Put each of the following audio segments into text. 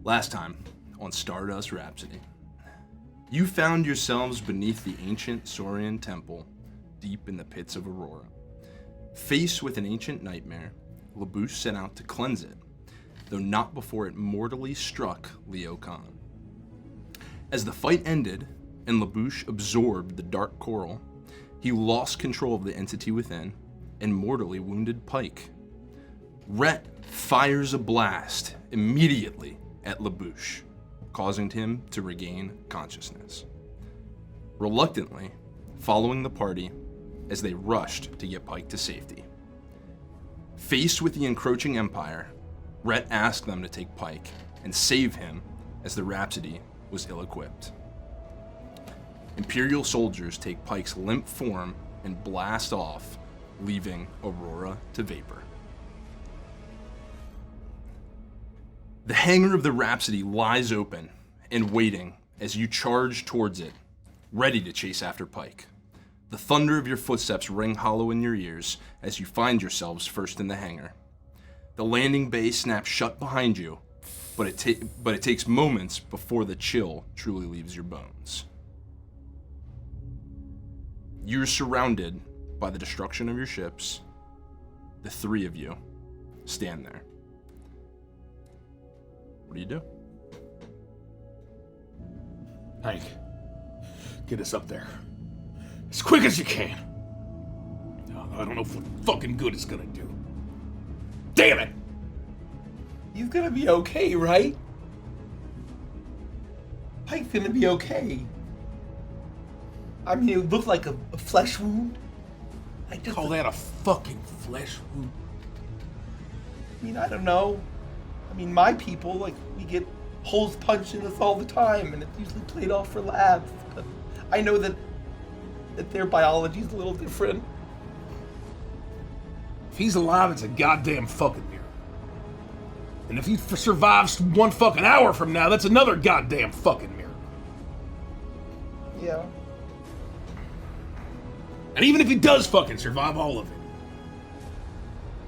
Last time on Stardust Rhapsody, you found yourselves beneath the ancient Saurian temple, deep in the pits of Aurora. Faced with an ancient nightmare, Labouch set out to cleanse it, though not before it mortally struck Leo Khan. As the fight ended and Labouch absorbed the dark coral, he lost control of the entity within and mortally wounded Pike. Rhett fires a blast immediately at Labouch, causing him to regain consciousness. Reluctantly, following the party as they rushed to get Pike to safety. Faced with the encroaching Empire, Rhett asked them to take Pike and save him as the Rhapsody was ill-equipped. Imperial soldiers take Pike's limp form and blast off, leaving Aurora to vapor. The hangar of the Rhapsody lies open and waiting as you charge towards it, ready to chase after Pike. The thunder of your footsteps ring hollow in your ears as you find yourselves first in the hangar. The landing bay snaps shut behind you, but it takes moments before the chill truly leaves your bones. You're surrounded by the destruction of your ships. The three of you stand there. What do you do? Pike, get us up there. As quick as you can. I don't know what fucking good it's gonna do. Damn it! He's gonna be okay, right? Pike's gonna be okay. I mean, it looked like a flesh wound. I call that a fucking flesh wound. I mean, I don't know. I mean, my people, like, we get holes punched in us all the time, and it's usually played off for laughs. But I know that their biology is a little different. If he's alive, it's a goddamn fucking miracle. And if he survives 1 fucking hour from now, that's another goddamn fucking miracle. Yeah. And even if he does fucking survive all of it,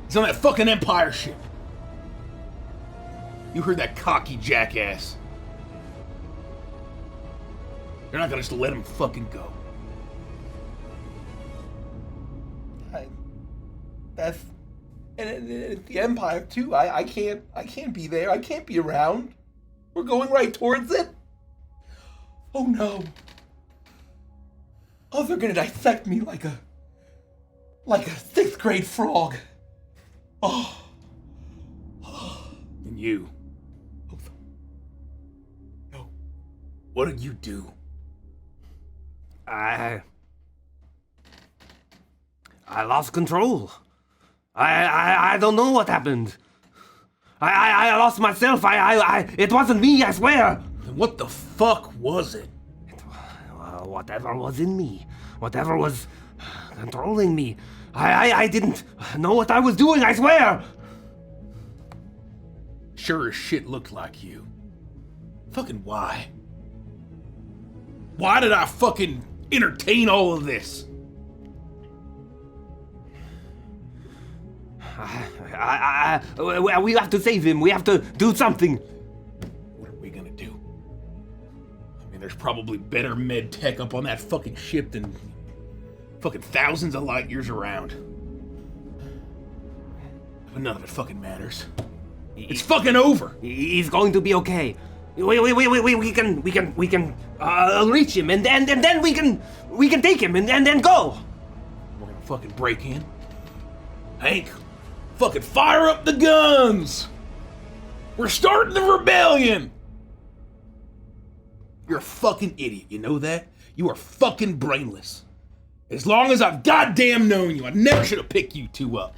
he's on that fucking Empire ship. You heard that cocky jackass. You're not gonna just let him fucking go. And the Empire too. I can't be there. I can't be around. We're going right towards it. Oh no. Oh, they're gonna dissect me like a 6th grade frog. Oh. And you. No. What did you do? I lost control. I don't know what happened. I lost myself. It wasn't me, I swear. Then what the fuck was it? Whatever was in me, whatever was controlling me. I didn't know what I was doing, I swear. Sure as shit looked like you. Fucking why? Why did I fucking entertain all of this? We have to save him. We have to do something. What are we gonna do? I mean, there's probably better med tech up on that fucking ship than fucking thousands of light years around. But none of it fucking matters. It's fucking over. He's going to be okay. We can reach him and then we can take him and then go. We're gonna fucking break in. Hank, fucking fire up the guns. We're starting the rebellion. You're a fucking idiot, you know that? You are fucking brainless. As long as I've goddamn known you, I never should have picked you two up.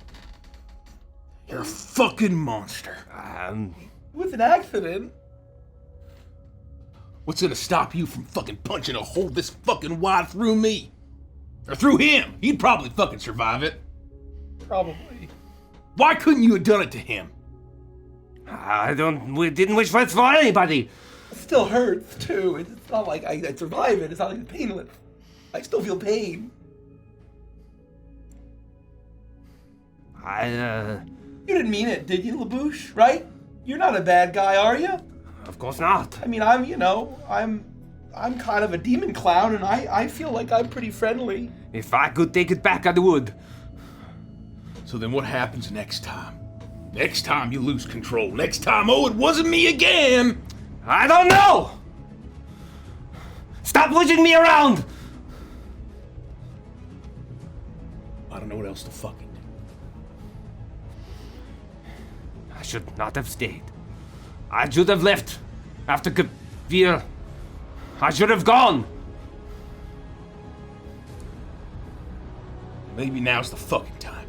You're a fucking monster. It was an accident. What's gonna stop you from fucking punching a hole this fucking wide through me? Or through him? He'd probably fucking survive it. Probably. Why couldn't you have done it to him? We didn't wish this for anybody. It still hurts too. It's not like I survive it. It's not like it's painless. I still feel pain. You didn't mean it, did you, Labouch? Right? You're not a bad guy, are you? Of course not. I mean, I'm kind of a demon clown, and I feel like I'm pretty friendly. If I could take it back, I would. So then what happens next time? Next time you lose control. Next time, oh, it wasn't me again. I don't know! Stop pushing me around! I don't know what else to fucking do. I should not have stayed. I should have left after Kavir. I should have gone. Maybe now's the fucking time.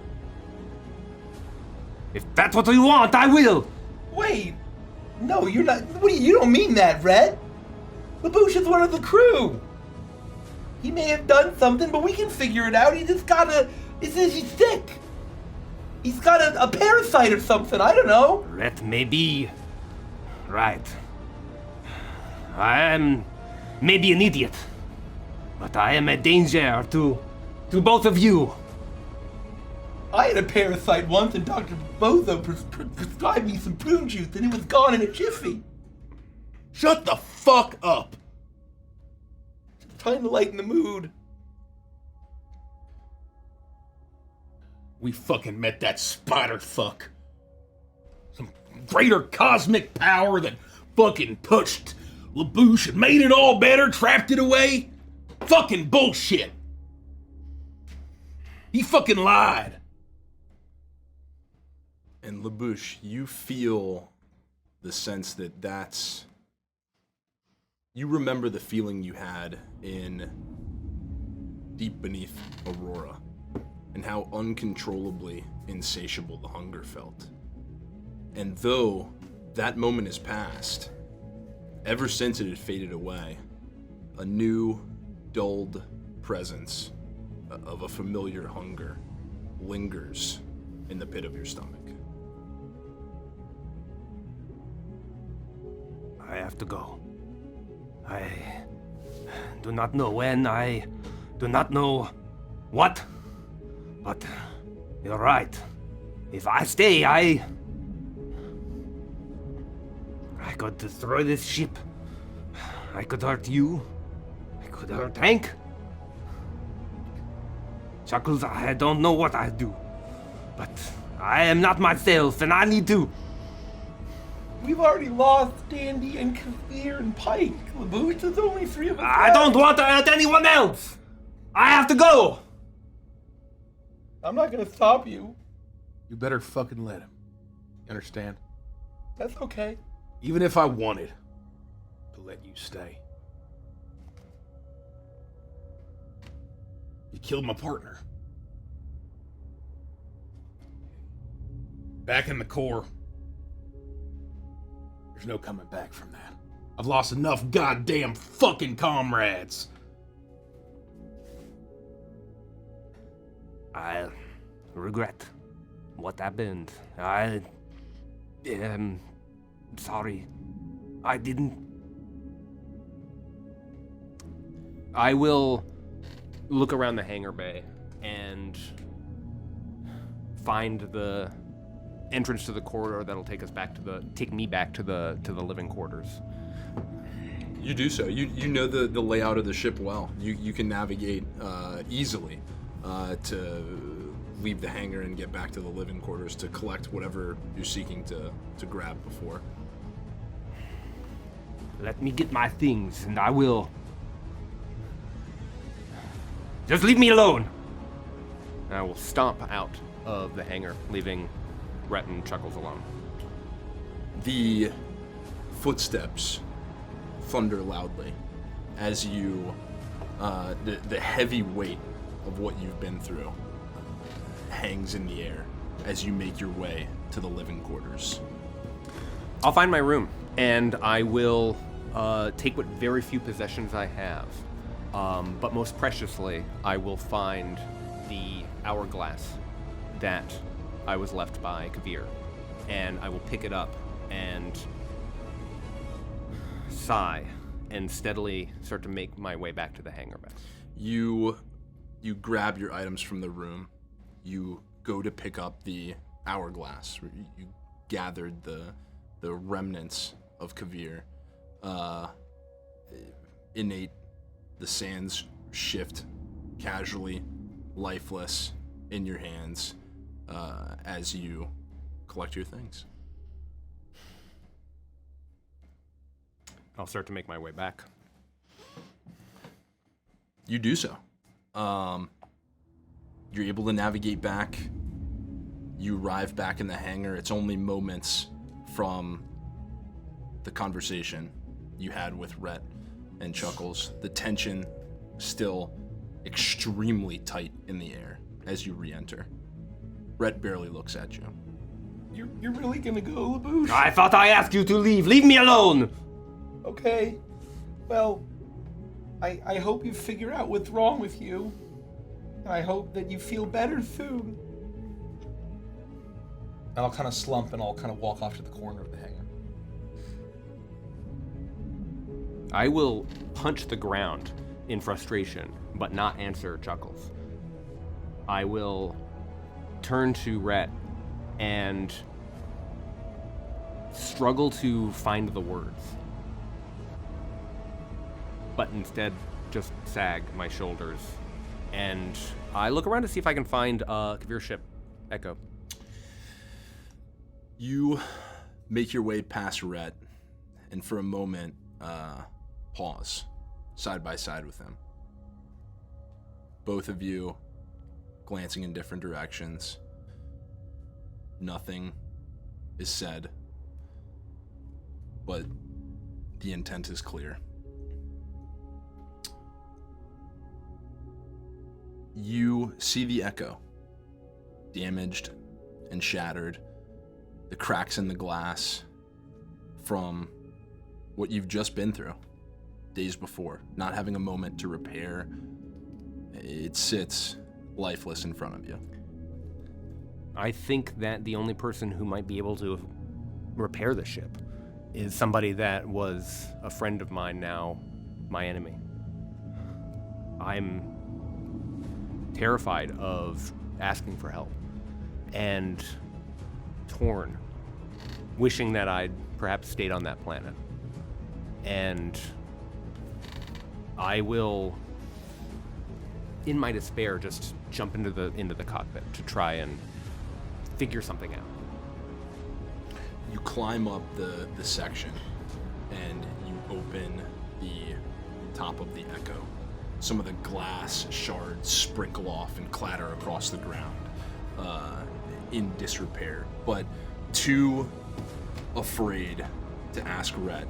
If that's what you want, I will. Wait, no, you're not. You don't mean that, Rhett. Labouch is one of the crew. He may have done something, but we can figure it out. He just gotta. He's sick. He's got a parasite or something. I don't know. Rhett may be right. I am maybe an idiot, but I am a danger to both of you. I had a parasite once, and Dr. Bozo prescribed me some prune juice, and it was gone in a jiffy. Shut the fuck up. Just trying to lighten the mood. We fucking met that spider fuck. Some greater cosmic power that fucking pushed Labouch and made it all better, trapped it away. Fucking bullshit. He fucking lied. And Labouch, you feel the sense that you remember the feeling you had in deep beneath Aurora, and how uncontrollably insatiable the hunger felt. And though that moment is past, ever since it had faded away, a new, dulled presence of a familiar hunger lingers in the pit of your stomach. I have to go. I do not know when, I do not know what, but you're right. If I stay, I could destroy this ship. I could hurt you. I could hurt Hank. Chuckles, I don't know what I'd do. But I am not myself, and I need to. We've already lost Dandy and Kavir and Pike. Labouch, there's only 3 of us I left. don't want to hurt anyone else. I have to go. I'm not gonna stop you. You better fucking let him. You understand? That's okay. Even if I wanted to let you stay. You killed my partner. Back in the core. There's no coming back from that. I've lost enough goddamn fucking comrades. I regret what happened. I am sorry. I didn't. I will look around the hangar bay and find the entrance to the corridor that'll take me back to the living quarters. You do so. You know the layout of the ship well. You can navigate easily to leave the hangar and get back to the living quarters to collect whatever you're seeking to grab before. Let me get my things, and I will. Just leave me alone. I will stomp out of the hangar, leaving Rhett and Chuckles alone. The footsteps thunder loudly as you, the heavy weight of what you've been through hangs in the air as you make your way to the living quarters. I'll find my room, and I will take what very few possessions I have. But most preciously, I will find the hourglass that I was left by Kavir, and I will pick it up and sigh and steadily start to make my way back to the hangar bay. You grab your items from the room. You go to pick up the hourglass. You gathered the remnants of Kavir. Innate, the sands shift casually, lifeless in your hands as you collect your things. I'll start to make my way back. You do so. You're able to navigate back. You arrive back in the hangar. It's only moments from the conversation you had with Rhett and Chuckles. The tension still extremely tight in the air as you re-enter. Rhett barely looks at you. You're really gonna go, Labouch? I thought I asked you to leave. Leave me alone. Okay. Well, I hope you figure out what's wrong with you. And I hope that you feel better soon. And I'll kind of slump and I'll kind of walk off to the corner of the hangar. I will punch the ground in frustration, but not answer Chuckles. I will turn to Rhett and struggle to find the words, but instead just sag my shoulders. And I look around to see if I can find Kavir's ship, Echo. You make your way past Rhett, and for a moment, pause, side by side with him. Both of you glancing in different directions. Nothing is said, but the intent is clear. You see the Echo, damaged and shattered, the cracks in the glass from what you've just been through days before, not having a moment to repair. It sits lifeless in front of you. I think that the only person who might be able to repair the ship is somebody that was a friend of mine, now my enemy. I'm terrified of asking for help and torn, wishing that I'd perhaps stayed on that planet. And I will, in my despair, just jump into the cockpit to try and figure something out. You climb up the section and you open the top of the Echo. Some of the glass shards sprinkle off and clatter across the ground in disrepair. But too afraid to ask Rhett,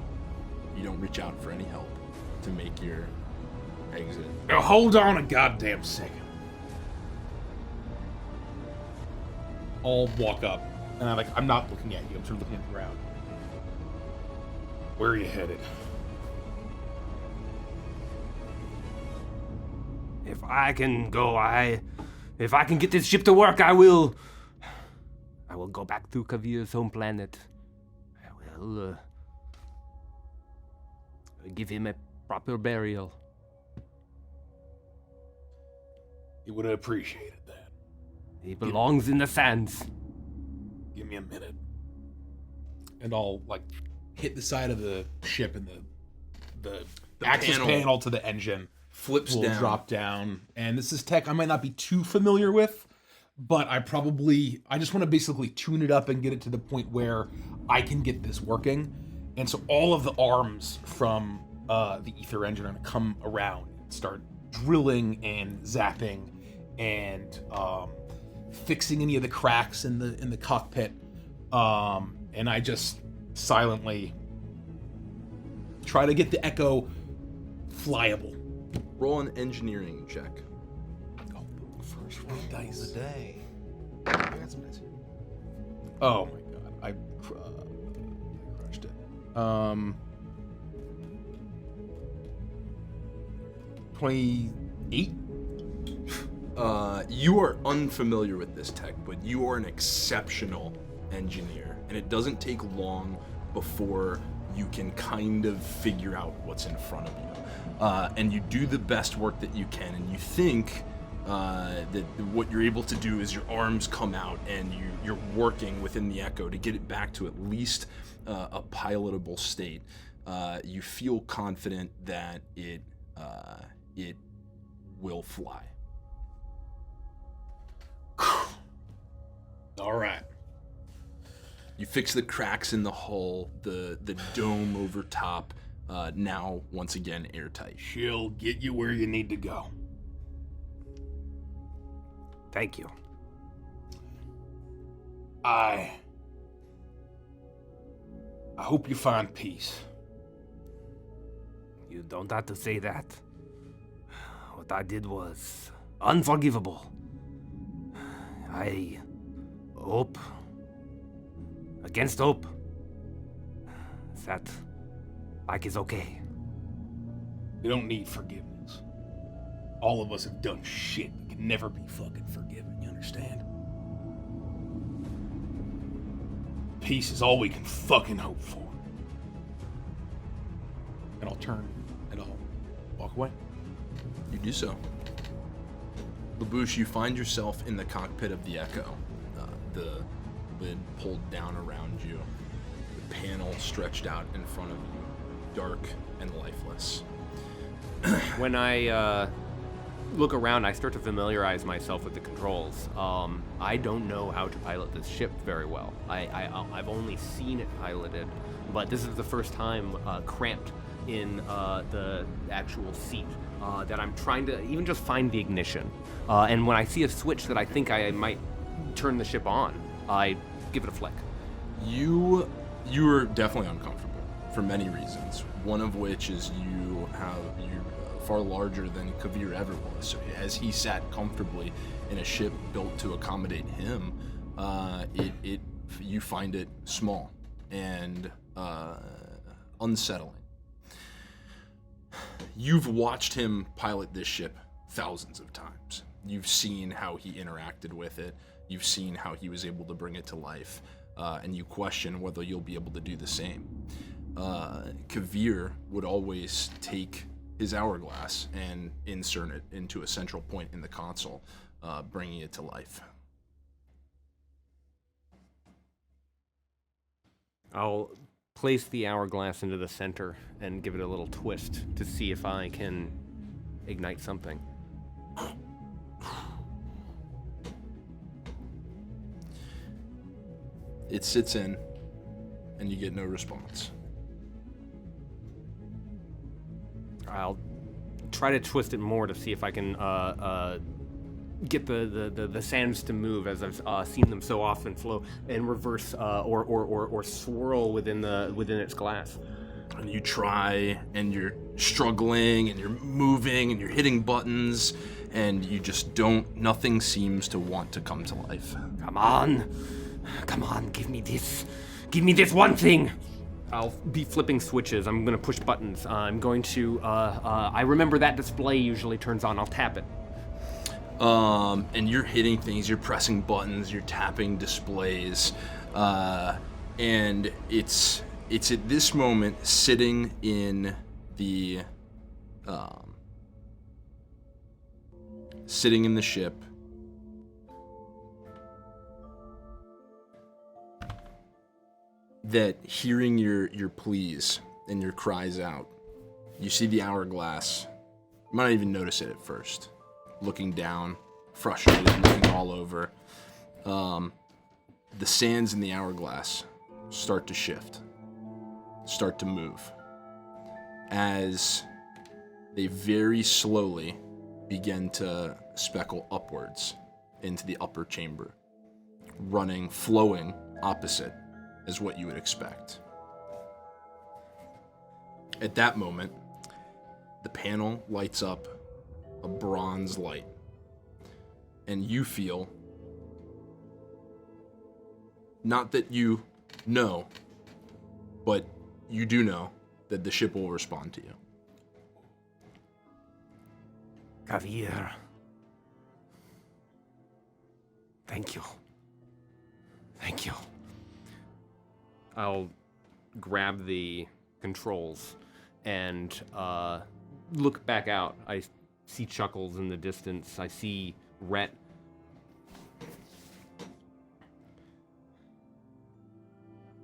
you don't reach out for any help to make your exit. Now hold on a goddamn second. I'll walk up, and I'm not looking at you. I'm sort of looking at the ground. Where are you headed? If I can go, if I can get this ship to work, I will go back to Kavir's home planet. I will give him a proper burial. He would have appreciated that. He belongs in the sands. Give me a minute. And I'll, hit the side of the ship, and the access panel to the engine flips will down. drop down. And this is tech I might not be too familiar with, but I just want to basically tune it up and get it to the point where I can get this working. And so all of the arms from the ether engine are going to come around and start drilling and zapping and fixing any of the cracks in the cockpit. And I just silently try to get the Echo flyable. Roll an engineering check. Oh, first roll dice The day. I got some dice here. Oh my god, I crushed it. 28. You are unfamiliar with this tech, but you are an exceptional engineer, and it doesn't take long before you can kind of figure out what's in front of you. And you do the best work that you can, and you think That what you're able to do is your arms come out and you're working within the Echo to get it back to at least a pilotable state. You feel confident that it will fly. All right. You fix the cracks in the hull, the dome over top, now once again airtight. She'll get you where you need to go. Thank you. I hope you find peace. You don't have to say that. What I did was unforgivable. I hope, against hope, that Pike is okay. You don't need forgiveness. All of us have done shit that can never be fucking forgiven, you understand? Peace is all we can fucking hope for. And I'll turn and I'll walk away. You do so. Labouch, you find yourself in the cockpit of the Echo. The lid pulled down around you. The panel stretched out in front of you, dark and lifeless. When I look around, I start to familiarize myself with the controls. I don't know how to pilot this ship very well. I've only seen it piloted, but this is the first time cramped in the actual seat that I'm trying to even just find the ignition. And when I see a switch that I think I might turn the ship on, I give it a flick. You're definitely uncomfortable for many reasons. One of which is you're far larger than Kavir ever was. So as he sat comfortably in a ship built to accommodate him, you find it small and unsettling. You've watched him pilot this ship thousands of times. You've seen how he interacted with it. You've seen how he was able to bring it to life. And you question whether you'll be able to do the same. Kavir would always take his hourglass and insert it into a central point in the console, bringing it to life. I'll place the hourglass into the center and give it a little twist to see if I can ignite something. It sits in, and you get no response. I'll try to twist it more to see if I can get the sands to move, as I've seen them so often flow in reverse or swirl within its glass. And you try, and you're struggling, and you're moving, and you're hitting buttons, and you just don't. Nothing seems to want to come to life. Come on, give me this one thing. I'll be flipping switches. I'm going to push buttons. I'm going to, I remember that display usually turns on. I'll tap it. And you're hitting things, you're pressing buttons, you're tapping displays. And it's at this moment sitting in the ship. That hearing your pleas and your cries out, you see the hourglass. You might not even notice it at first. Looking down, frustrated, looking all over. The sands in the hourglass start to shift, start to move, as they very slowly begin to speckle upwards into the upper chamber, flowing opposite as what you would expect. At that moment, the panel lights up a bronze light, and you feel, not that you know, but you do know that the ship will respond to you. Kavir. Thank you. I'll grab the controls and look back out. I see Chuckles in the distance. I see Rhett.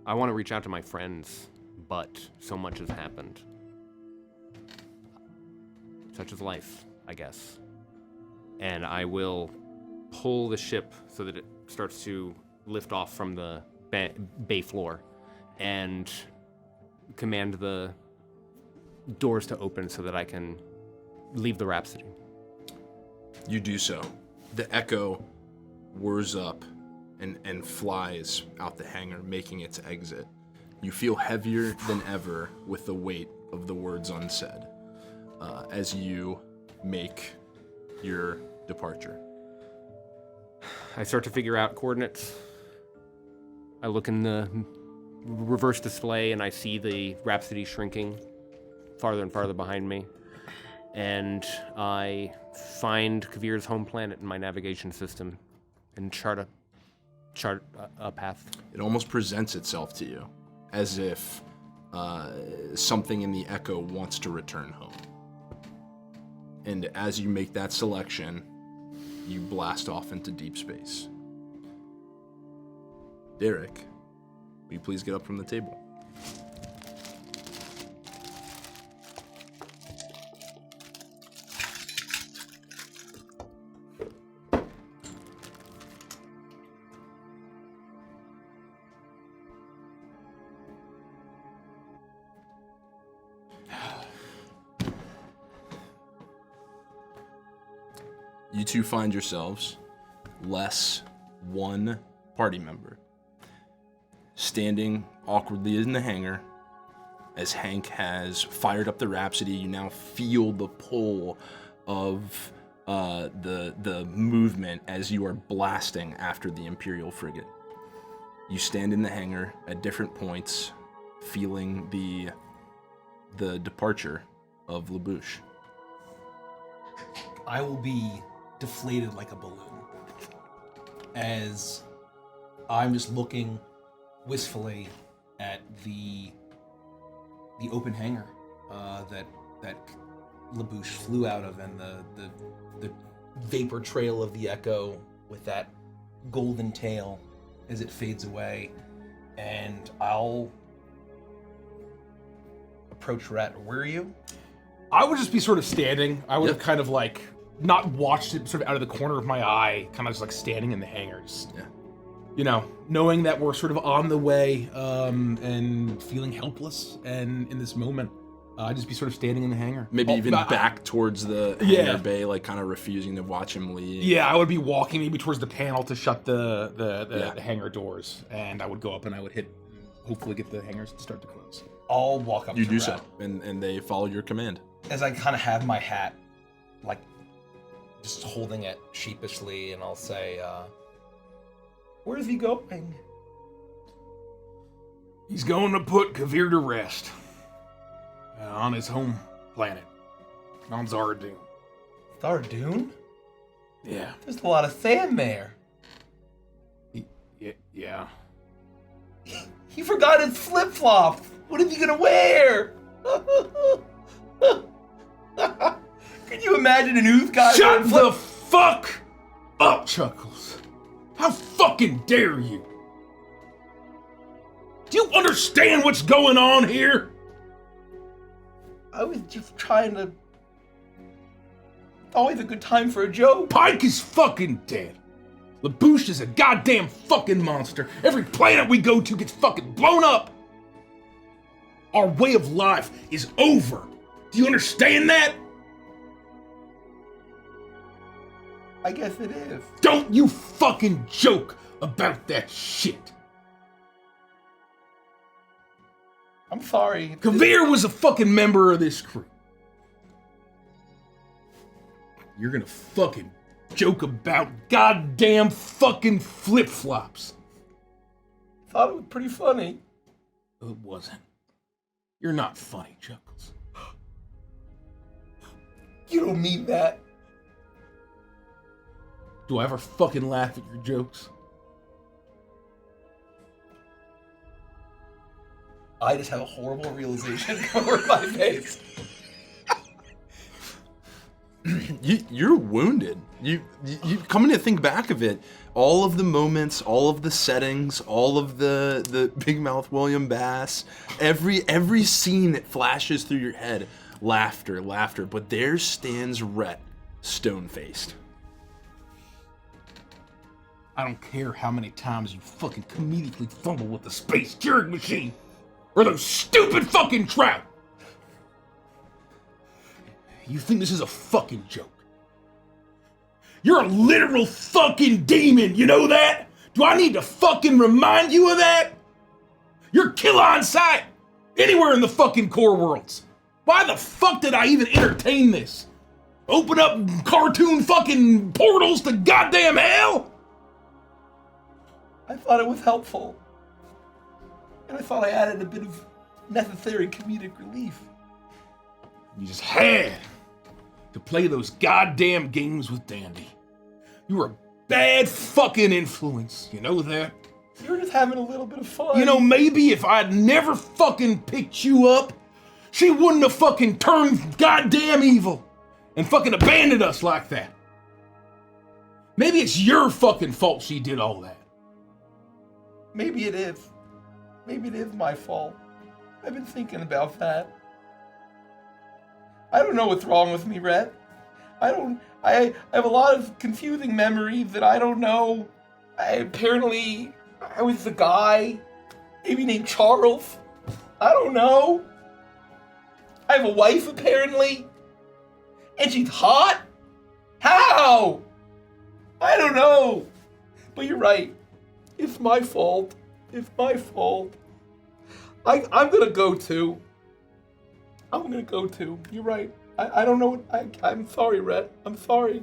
I want to reach out to my friends, but so much has happened. Such is life, I guess. And I will pull the ship so that it starts to lift off from the bay floor and command the doors to open so that I can leave the Rhapsody. You do so. The Echo whirs up and flies out the hangar, making its exit. You feel heavier than ever with the weight of the words unsaid as you make your departure. I start to figure out coordinates. I look in the reverse display and I see the Rhapsody shrinking farther and farther behind me. And I find Kavir's home planet in my navigation system and chart a path. It almost presents itself to you as if something in the Echo wants to return home. And as you make that selection, you blast off into deep space. Derek, will you please get up from the table? You two find yourselves less one party member, standing awkwardly in the hangar as Hank has fired up the Rhapsody. You now feel the pull of the movement as you are blasting after the Imperial frigate. You stand in the hangar at different points, feeling the departure of Labouch. I will be deflated like a balloon as I'm just looking wistfully at the open hangar that Labouch flew out of, and the vapor trail of the Echo with that golden tail as it fades away. And I'll approach Rhett. Where are you? I would just be sort of standing. I would Yep. have kind of like not watched it sort of out of the corner of my eye, kind of just like standing in the hangars. Yeah. You know, knowing that we're sort of on the way and feeling helpless and in this moment. I'd just be sort of standing in the hangar. Maybe even I- back towards the Yeah. hangar bay, like kind of refusing to watch him leave. Yeah, I would be walking maybe towards the panel to shut the Yeah. hangar doors, and I would go up and I would hit, hopefully get the hangars to start to close. I'll walk up You to do Rhett. so, and they follow your command. As I kind of have my hat, like, just holding it sheepishly, and I'll say, where's he going? He's going to put Kavir to rest on his home planet, on Zardoon. Thardoon? Yeah. There's a lot of sand there. Yeah. He forgot his flip-flops. What is he gonna wear? Can you imagine an ooze guy Shut wearing the fuck up, Chuckles. How fucking dare you? Do you understand what's going on here? I was just trying to... Always a good time for a joke. Pike is fucking dead. Labouch is a goddamn fucking monster. Every planet we go to gets fucking blown up. Our way of life is over. Do you understand that? I guess it is. Don't you fucking joke about that shit. I'm sorry. Kavir was a fucking member of this crew. You're gonna fucking joke about goddamn fucking flip-flops. Thought it was pretty funny. It wasn't. You're not funny, Chuckles. You don't mean that. Do I ever fucking laugh at your jokes? I just have a horrible realization come over my face. you're wounded. You coming to think back of it, all of the moments, all of the settings, all of the Big Mouth William Bass, every scene that flashes through your head, laughter, but there stands Rhett, stone-faced. I don't care how many times you fucking comedically fumble with the space Keurig machine or those stupid fucking trout. You think this is a fucking joke? You're a literal fucking demon, you know that? Do I need to fucking remind you of that? You're kill on sight anywhere in the fucking core worlds. Why the fuck did I even entertain this? Open up cartoon fucking portals to goddamn hell? I thought it was helpful. And I thought I added a bit of necessary comedic relief. You just had to play those goddamn games with Dandy. You were a bad fucking influence, you know that? You were just having a little bit of fun. You know, maybe if I'd never fucking picked you up, she wouldn't have fucking turned goddamn evil and fucking abandoned us like that. Maybe it's your fucking fault she did all that. Maybe it is. Maybe it is my fault. I've been thinking about that. I don't know what's wrong with me, Rhett. I have a lot of confusing memories that I don't know. Apparently, I was the guy, maybe named Charles. I don't know. I have a wife, apparently. And she's hot? How? I don't know. But you're right. It's my fault. It's my fault. I'm gonna go too. You're right. I don't know. I'm sorry, Rhett. I'm sorry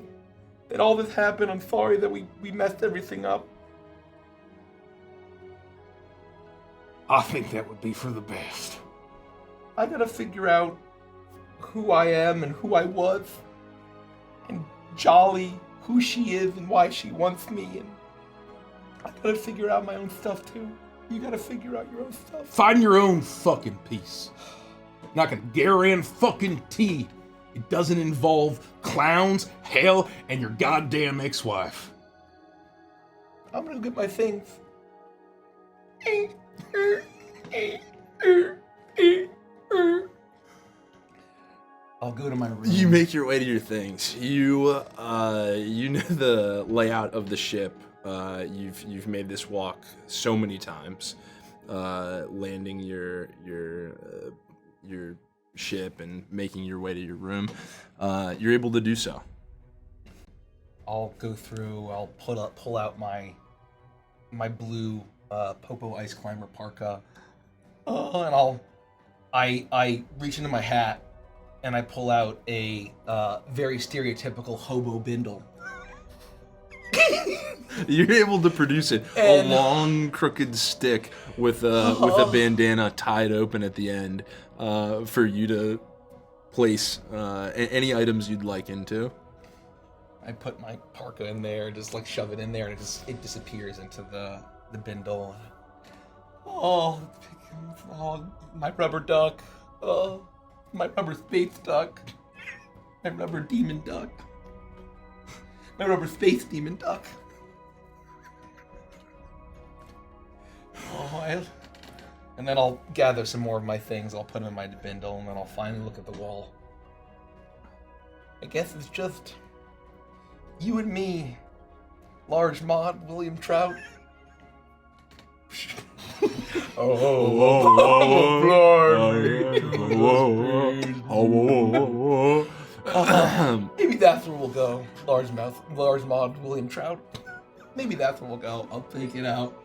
that all this happened. I'm sorry that we messed everything up. I think that would be for the best. I gotta figure out who I am and who I was. And Jolly, who she is and why she wants me. And I gotta figure out my own stuff too. You gotta figure out your own stuff. Find your own fucking peace. Not gonna guarantee it doesn't involve clowns, hell, and your goddamn ex-wife. I'm gonna get my things. I'll go to my room. You make your way to your things. You know the layout of the ship. You've made this walk so many times, landing your ship and making your way to your room. You're able to do so. I'll go through. I'll pull out my blue Popo Ice Climber parka, and I reach into my hat and I pull out a very stereotypical hobo bindle. You're able to produce it. And a long, crooked stick with a bandana tied open at the end for you to place any items you'd like into. I put my parka in there, just like shove it in there, and it disappears into the bindle. Oh, my rubber duck. Oh, my rubber space duck. My rubber demon duck. My rubber space demon duck. Oh, and then I'll gather some more of my things. I'll put them in my bindle, and then I'll finally look at the wall. I guess it's just you and me, Large Mod, William Trout. Maybe that's where we'll go. Large Mod, William Trout. Maybe that's where we'll go. I'll take it out.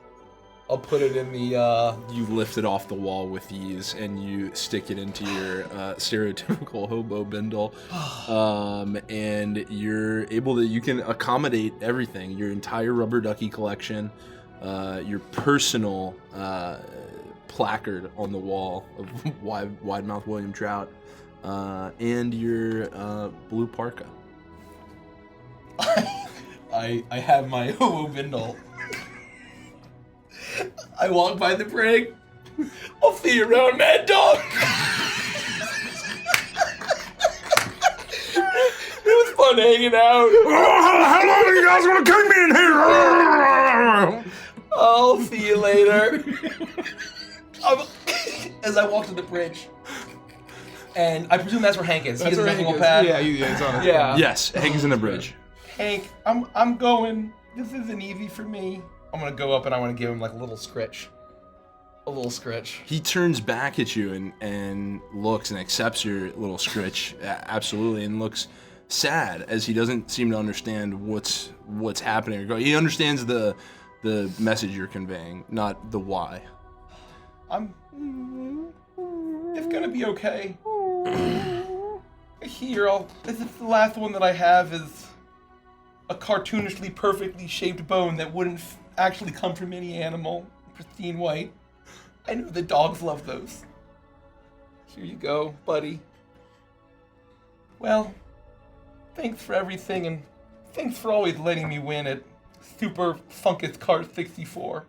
I'll put it in the, You lift it off the wall with ease, and you stick it into your stereotypical hobo bindle, and you're able to, you can accommodate everything, your entire rubber ducky collection, your personal placard on the wall of Wide Mouth William Trout, and your blue parka. I have my hobo bindle. I walk by the brig. I'll see you around, Mad Dog. It was fun hanging out. How long are you guys gonna keep me in here? I'll see you later. As I walk to the bridge, and I presume that's where Hank is. He has a mechanical pad. Yeah, it's on it. Yeah. Yes, Hank's in the bridge. Hank, I'm going. This isn't easy for me. I'm gonna go up and I want to give him like a little scritch. He turns back at you and looks and accepts your little scritch, absolutely, and looks sad as he doesn't seem to understand what's happening. He understands the message you're conveying, not the why. It's gonna be okay. Here, this is the last one that I have is a cartoonishly perfectly shaped bone that wouldn't actually come from any animal, pristine white. I know the dogs love those. Here you go, buddy. Well, thanks for everything, and thanks for always letting me win at Super Funkus Card 64.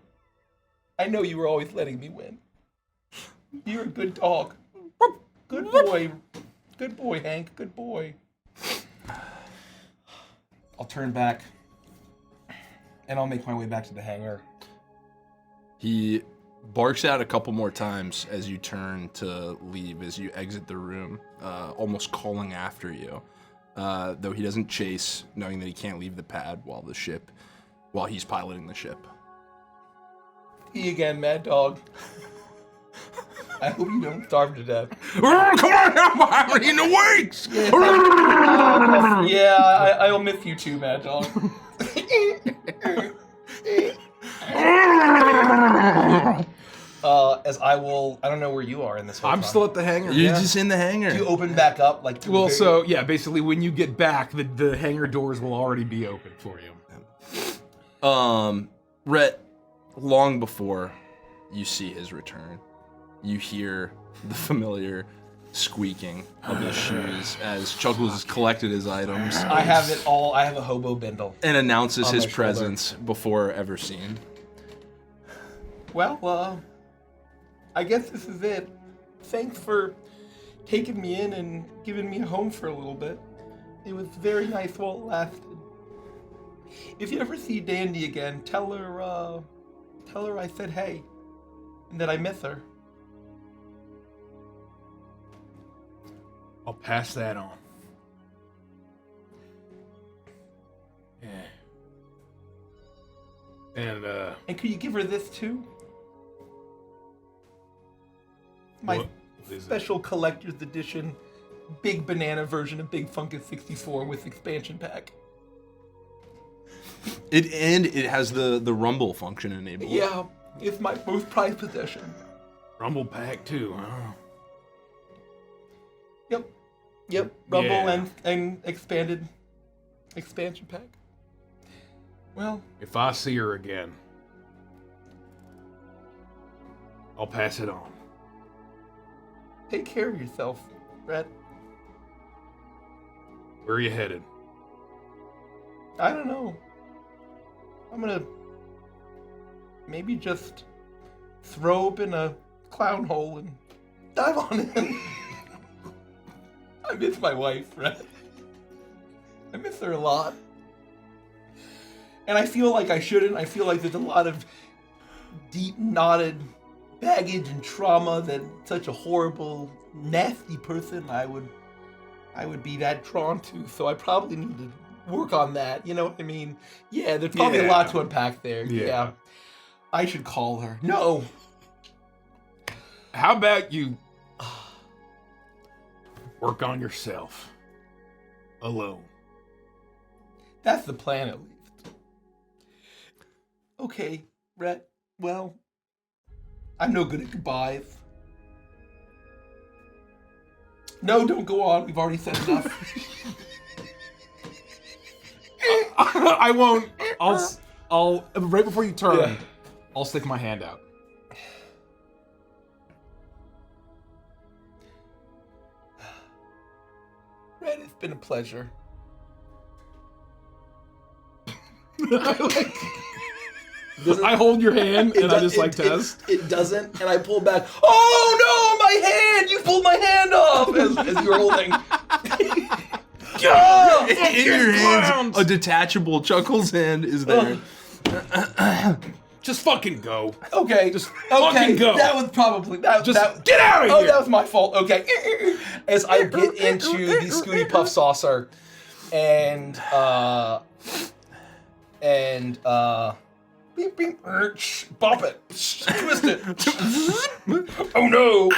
I know you were always letting me win. You're a good dog. Good boy. Good boy, Hank. Good boy. I'll turn back, and I'll make my way back to the hangar. He barks out a couple more times as you turn to leave, as you exit the room, almost calling after you. Though he doesn't chase, knowing that he can't leave the pad while he's piloting the ship. See you again, Mad Dog. I hope you don't starve to death. Come on, I haven't eaten in weeks. Yeah, I'll miss you too, Mad Dog. As I don't know where you are in this whole I'm time. still at the hangar. You're just in the hangar. Do you open back up? Like, Well, so, yeah, basically when you get back, the hangar doors will already be open for you. Rhett, long before you see his return, you hear the familiar squeaking of his shoes as Chuckles has collected his items I have it all. I have a hobo bindle. and announces On his my shoulder. presence before ever seen. Well, I guess this is it. Thanks for taking me in and giving me a home for a little bit. It was very nice while it lasted. If you ever see Dandy again, tell her I said hey, and that I miss her. I'll pass that on. Yeah. And could you give her this too? My what is it? special collector's edition, big banana version of Big Funkus 64 with expansion pack. It has the rumble function enabled. Yeah, it's my most prized possession. Rumble pack too, huh? Yep, Rumble Yeah. and expansion pack. Well, If I see her again, I'll pass it on. take care of yourself, Rhett. Where are you headed? I don't know. I'm gonna maybe just throw open a clown hole and dive on in. I miss my wife, Rhett. I miss her a lot. And I feel like I shouldn't. I feel like there's a lot of deep knotted baggage and trauma that such a horrible, nasty person I would be that drawn to. So I probably need to work on that. You know what I mean? Yeah, there's probably a lot to unpack there. Yeah. I should call her. No. How about you work on yourself alone? That's the plan, at least. Okay, Rhett. Well, I'm no good at goodbyes. No, don't go on. We've already said enough. I won't. I'll right before you turn, Yeah. I'll stick my hand out. Rhett, it's been a pleasure. I hold your hand and I just like test. It doesn't, and I pull back. Oh no, my hand! You pulled my hand off as you're holding. In your hands, a detachable Chuckles hand is there. Just fucking go. Okay. Just okay. fucking go. That was probably that. Just get out of Oh, here. that was my fault. Okay. As I get into the Scooty Puff saucer, and beep beep, bop it, twist it. Oh no!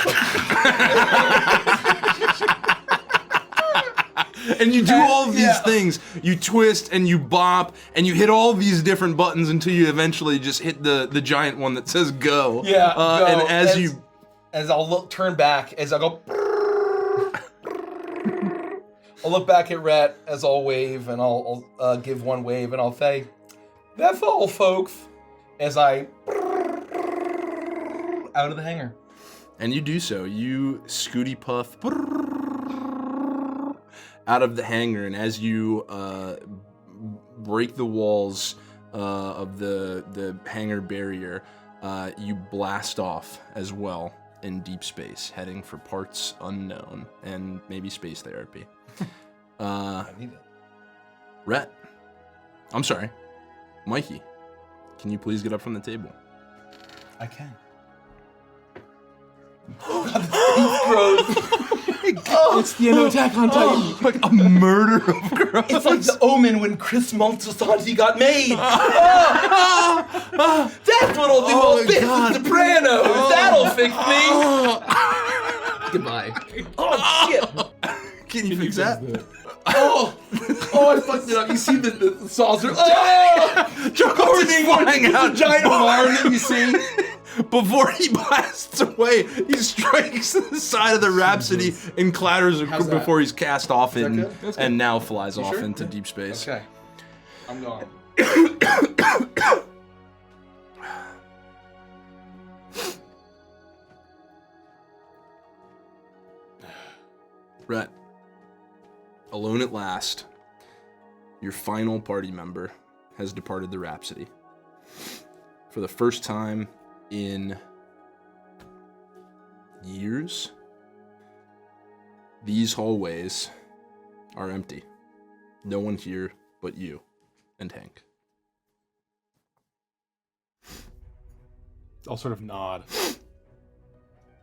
And you do all of these things. You twist and you bop and you hit all these different buttons until you eventually just hit the giant one that says go. Yeah. Go. And as I'll turn back, as I go, I'll look back at Rhett as I'll wave, and I'll give one wave, and I'll say, "That's all, folks." As I out of the hangar. And you do so. You Scooty Puff out of the hangar, and as you break the walls of the hangar barrier, you blast off as well in deep space, heading for parts unknown and maybe space therapy. I need it. Rhett, I'm sorry, Mikey, can you please get up from the table? I can. Gross. It's the end of Attack on Titan. Like a murder of girls. It's like the Omen when Chris Montesanti got made. That's what'll do all fix the Sopranos. That'll fix me. Goodbye. Oh shit. Can you fix that? Oh, I fucked it up. You see the saucer? Oh, Chuckles is flying out. The giant arm that you see. Before he blasts away, he strikes the side of the Rhapsody and clatters before he's cast off and now flies off into deep space. Okay. I'm gone. Rhett, alone at last, your final party member has departed the Rhapsody. For the first time in years, these hallways are empty. No one here but you and Hank. I'll sort of nod.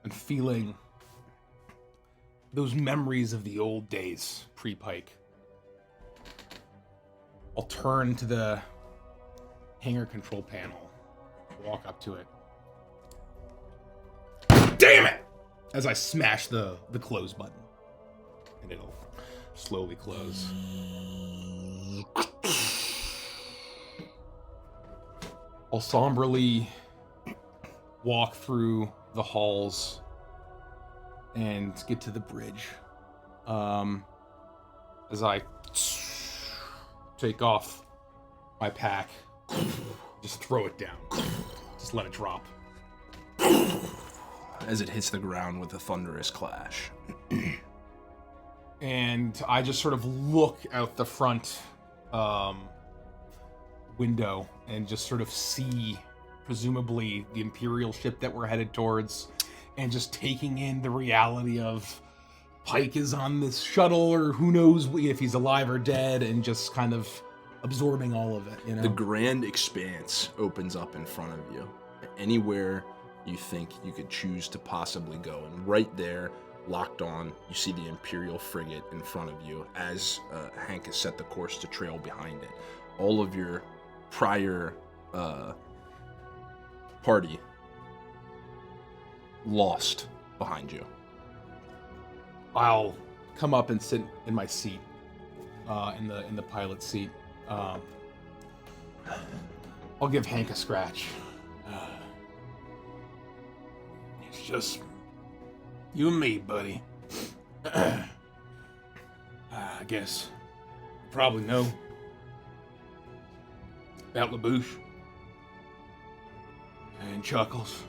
And feeling those memories of the old days, pre-Pike. I'll turn to the hangar control panel, walk up to it. Damn it! As I smash the close button. And it'll slowly close. I'll somberly walk through the halls and get to the bridge. As I take off my pack, just throw it down. Just let it drop. As it hits the ground with a thunderous clash. And I just sort of look out the front window and just sort of see, presumably, the Imperial ship that we're headed towards, and just taking in the reality of Pike is on this shuttle, or who knows if he's alive or dead, and just kind of absorbing all of it, you know? The grand expanse opens up in front of you. Anywhere you think you could choose to possibly go. And right there, locked on, you see the Imperial frigate in front of you as Hank has set the course to trail behind it. All of your prior party lost behind you. I'll come up and sit in my seat, in the pilot seat. I'll give Hank a scratch. It's just you and me, buddy. I guess you probably know about Labouch and Chuckles.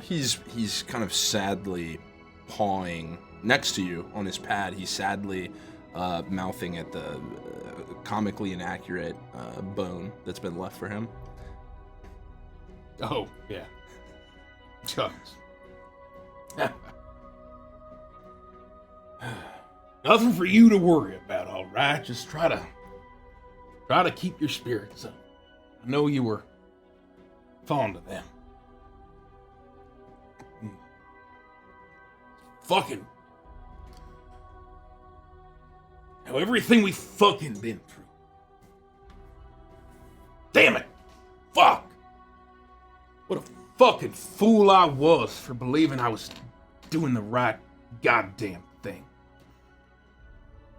He's kind of sadly pawing next to you on his pad. He's sadly mouthing at the comically inaccurate bone that's been left for him. Oh, yeah. Chuckles. Nothing for you to worry about, all right? Just try to keep your spirits up. I know you were fond of them. Fucking. Now everything we fucking been through. Damn it! Fuck! What a fucking fool I was for believing I was doing the right goddamn thing.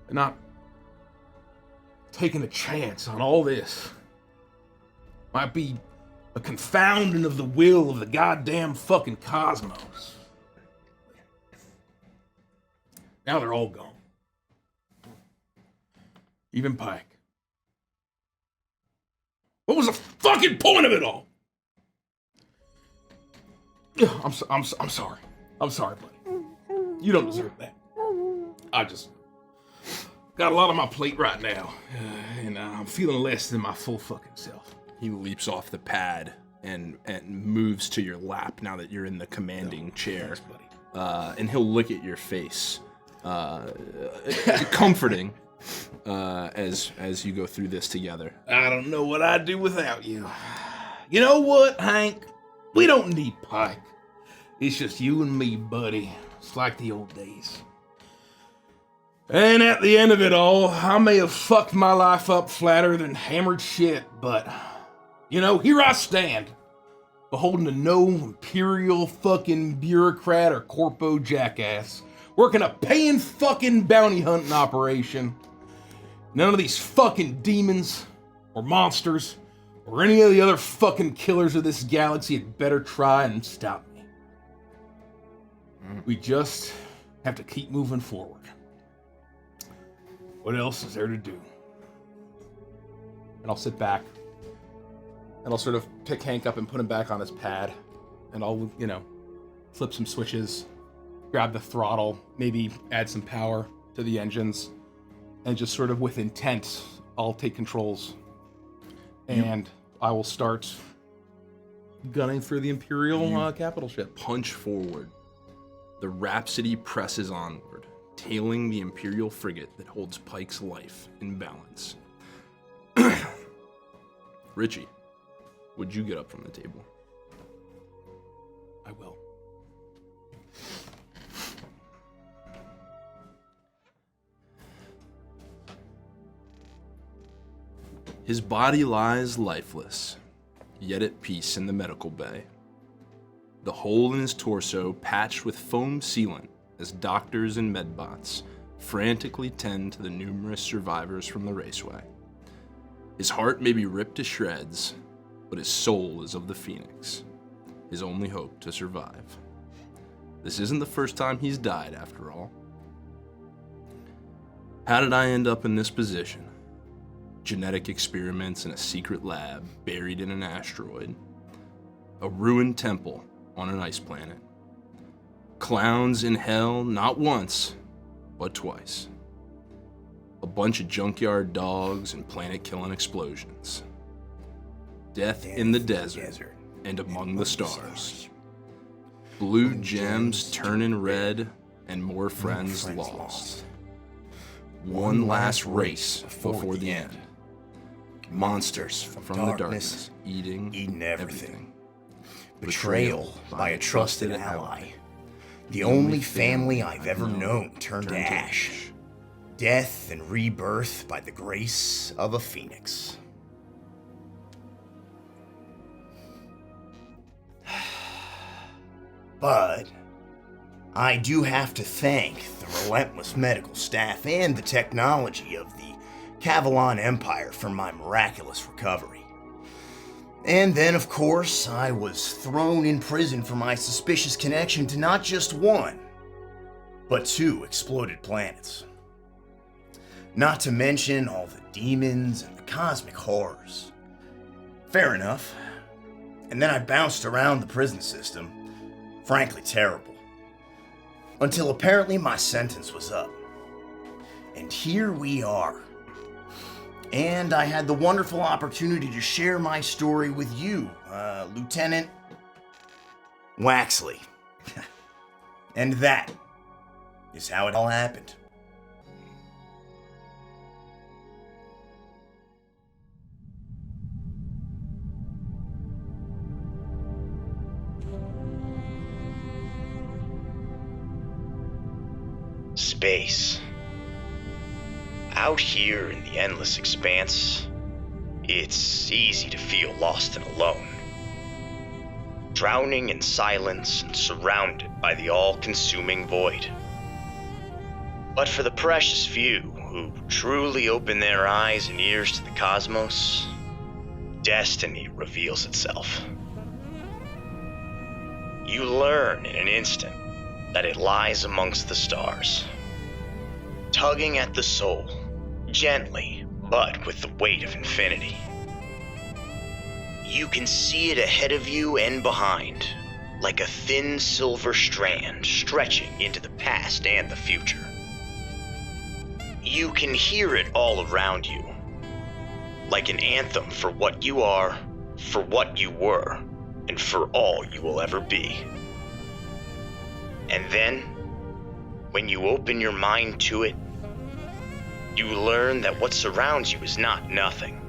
And not taking a chance on all this. Might be a confounding of the will of the goddamn fucking cosmos. Now they're all gone. Even Pike. What was the fucking point of it all? I'm sorry. I'm sorry, buddy. You don't deserve that. I just got a lot on my plate right now, and I'm feeling less than my full fucking self. He leaps off the pad and moves to your lap now that you're in the commanding chair. Thanks, buddy. And he'll look at your face, comforting as you go through this together. I don't know what I'd do without you. You know what, Hank? We don't need Pike. It's just you and me, buddy. It's like the old days. And at the end of it all, I may have fucked my life up flatter than hammered shit, but, you know, here I stand, beholden to no imperial fucking bureaucrat or corpo jackass, working a paying fucking bounty hunting operation. None of these fucking demons, or monsters, or any of the other fucking killers of this galaxy had better try and stop me. We just have to keep moving forward. What else is there to do? And I'll sit back, and I'll sort of pick Hank up and put him back on his pad, and I'll, you know, flip some switches, grab the throttle, maybe add some power to the engines, and just sort of with intent, I'll take controls, and I will start gunning for the Imperial capital ship. Punch forward. The Rhapsody presses onward, tailing the Imperial frigate that holds Pike's life in balance. Richie, would you get up from the table? I will. His body lies lifeless, yet at peace in the medical bay. The hole in his torso patched with foam sealant as doctors and medbots frantically tend to the numerous survivors from the raceway. His heart may be ripped to shreds, but his soul is of the Phoenix, his only hope to survive. This isn't the first time he's died, after all. How did I end up in this position? Genetic experiments in a secret lab buried in an asteroid. A ruined temple on an ice planet. Clowns in hell not once, but twice. A bunch of junkyard dogs and planet-killing explosions. Death in the desert and among the stars. Blue gems turning red and more friends lost. One last race before the end. Monsters from the darkness eating everything. Betrayal by a trusted ally. The only family I've ever known turned to ash. Death and rebirth by the grace of a phoenix. But I do have to thank the relentless medical staff and the technology of the Cavalon Empire for my miraculous recovery. And then, of course, I was thrown in prison for my suspicious connection to not just one, but 2 exploded planets. Not to mention all the demons and the cosmic horrors. Fair enough. And then I bounced around the prison system, frankly terrible. Until apparently my sentence was up. And here we are. And I had the wonderful opportunity to share my story with you, Lieutenant Waxley. And that is how it all happened. Space. Out here in the endless expanse, it's easy to feel lost and alone. Drowning in silence and surrounded by the all-consuming void. But for the precious few who truly open their eyes and ears to the cosmos, destiny reveals itself. You learn in an instant that it lies amongst the stars, tugging at the soul, gently, but with the weight of infinity. You can see it ahead of you and behind, like a thin silver strand stretching into the past and the future. You can hear it all around you, like an anthem for what you are, for what you were, and for all you will ever be. And then, when you open your mind to it, you learn that what surrounds you is not nothing.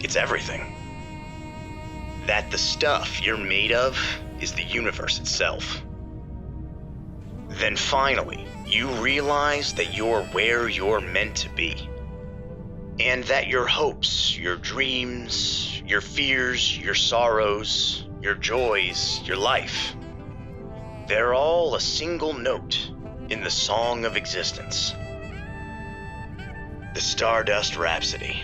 It's everything. That the stuff you're made of is the universe itself. Then finally, you realize that you're where you're meant to be. And that your hopes, your dreams, your fears, your sorrows, your joys, your life, they're all a single note in the song of existence. The Stardust Rhapsody.